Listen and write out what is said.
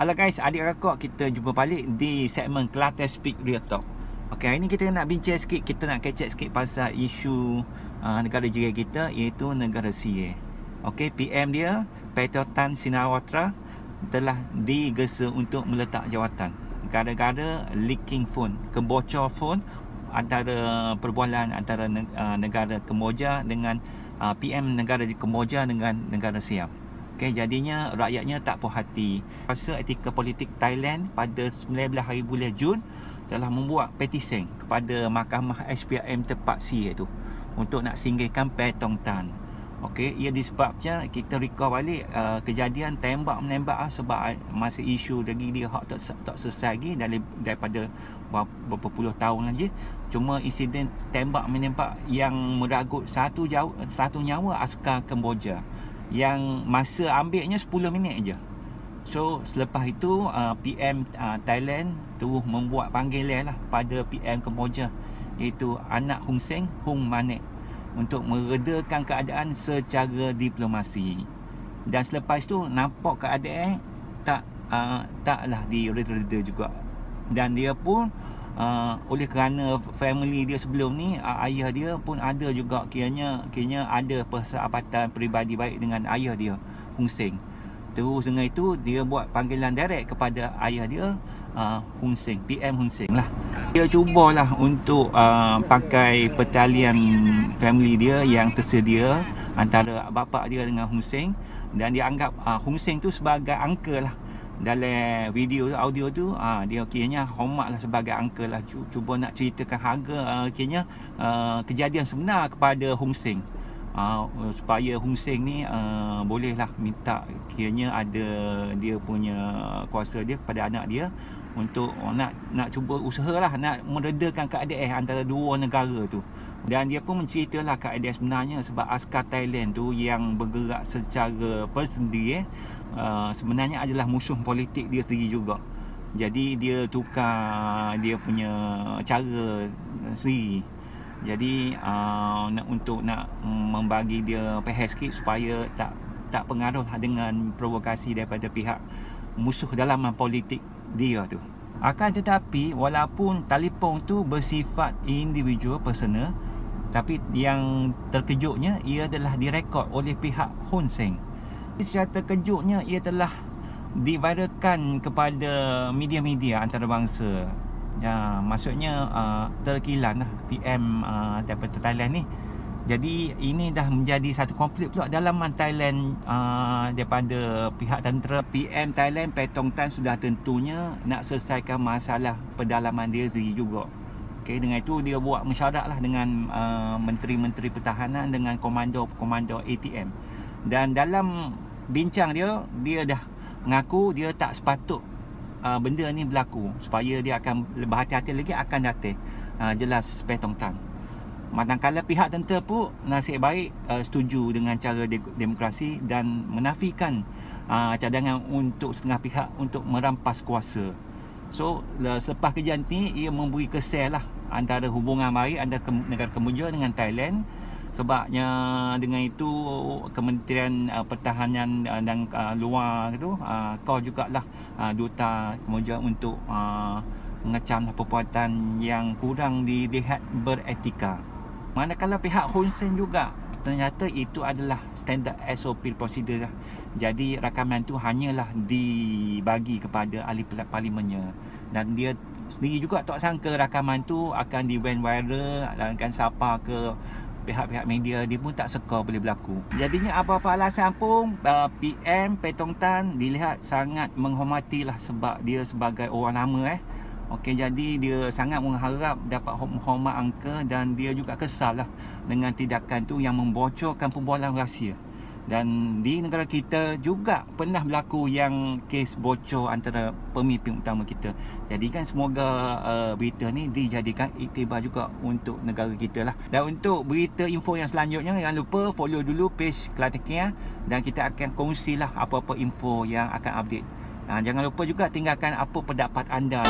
Halo guys, adik rakuk, kita jumpa balik di segmen Kelantan Speak Real Talk. Okey, hari ni kita nak bincang sikit, kita nak kecek sikit pasal isu negara jiran kita, iaitu negara CA. Okey, PM dia, Petro Tan Shinawatra, telah digesa untuk meletak jawatan gara-gara leaking phone, kebocor phone antara perbualan antara negara Kemboja dengan PM negara Kemboja dengan negara Siam. Okay, jadinya rakyatnya tak puas hati. Kuasa Etika Politik Thailand pada 19 hari bulan Jun telah membuat petisi kepada Mahkamah SPRM tempat C itu untuk nak singgihkan Petro Tan. Okey, ia disebabnya kita recall balik kejadian tembak-menembak sebab masa isu lagi dia hak tak selesai lagi daripada beberapa puluh tahun lagi. Cuma insiden tembak-menembak yang meragut satu nyawa askar Kemboja yang masa ambilnya 10 minit je. So selepas itu PM Thailand terus membuat panggilan lah kepada PM Kemboja, iaitu anak Hun Sen, Hun Manet, untuk meredakan keadaan secara diplomasi. Dan selepas itu nampak keadaan taklah direda juga. Dan dia pun oleh kerana family dia sebelum ni, ayah dia pun ada juga kiranya ada persahabatan peribadi baik dengan ayah dia, Hun Sen. Terus dengan itu dia buat panggilan direct kepada ayah dia, Hun Sen, PM Hun Sen lah. Dia cubalah untuk pakai pertalian family dia yang tersedia antara bapa dia dengan Hun Sen, dan dia anggap Hun Sen tu sebagai uncle lah. Dalam video audio tu dia kiranya hormat lah sebagai uncle lah, cuba nak ceritakan harga kiranya kejadian sebenar kepada Hun Sen, supaya Hun Sen ni bolehlah minta kiranya ada dia punya kuasa dia kepada anak dia untuk nak cuba usahalah nak meredakan keadaan antara dua negara tu. Dan dia pun menceritalah keadaan sebenarnya sebab askar Thailand tu yang bergerak secara bersendiri sebenarnya adalah musuh politik dia sendiri juga. Jadi dia tukar dia punya cara sendiri. Jadi untuk nak membagi dia pehel sikit supaya tak pengaruh dengan provokasi daripada pihak musuh dalaman politik dia tu. Akan tetapi walaupun telefon tu bersifat individual, personal, tapi yang terkejutnya ia adalah direkod oleh pihak Hun Sen. Secara terkejutnya ia telah diviralkan kepada media-media antarabangsa. Ya, maksudnya terkilan lah PM daripada Thailand ni. Jadi ini dah menjadi satu konflik pula dalaman Thailand daripada pihak tentera. PM Thailand Petro Tan sudah tentunya nak selesaikan masalah pedalaman dia sendiri juga. Okay, dengan itu dia buat mesyuarat lah dengan menteri-menteri pertahanan dengan komando ATM. Dan dalam bincang dia dah mengaku dia tak sepatut benda ni berlaku, supaya dia akan berhati-hati lagi akan datang jelas Petro Tan. Manakala pihak tentera pun nasib baik setuju dengan cara demokrasi dan menafikan cadangan untuk setengah pihak untuk merampas kuasa. So selepas kejadian ni ia memberi kesan lah antara hubungan baik antara negara Kemboja dengan Thailand. Sebabnya dengan itu Kementerian Pertahanan dan luar itu kau jugalah duta Kemboja untuk mengecam perbuatan yang kurang dilihat beretika. Manakala pihak Hun Sen juga ternyata itu adalah standard SOP prosedur lah. Jadi rakaman tu hanyalah dibagi kepada ahli parlimennya, dan dia sendiri juga tak sangka rakaman tu akan di-went viral dan akan sapa ke pihak-pihak media. Dia pun tak seka boleh berlaku. Jadinya apa-apa alasan pun PM Petro Tan dilihat sangat menghormatilah sebab dia sebagai orang lama Okey, jadi dia sangat mengharap dapat hormat angka, dan dia juga kesal lah dengan tindakan tu yang membocorkan perbualan rahsia. Dan di negara kita juga pernah berlaku yang kes bocor antara pemimpin utama kita. Jadi kan semoga berita ni dijadikan iktibar juga untuk negara kita lah. Dan untuk berita info yang selanjutnya, jangan lupa follow dulu page Kelantan Kia, dan kita akan kongsilah apa-apa info yang akan update. Jangan lupa juga tinggalkan apa pendapat anda.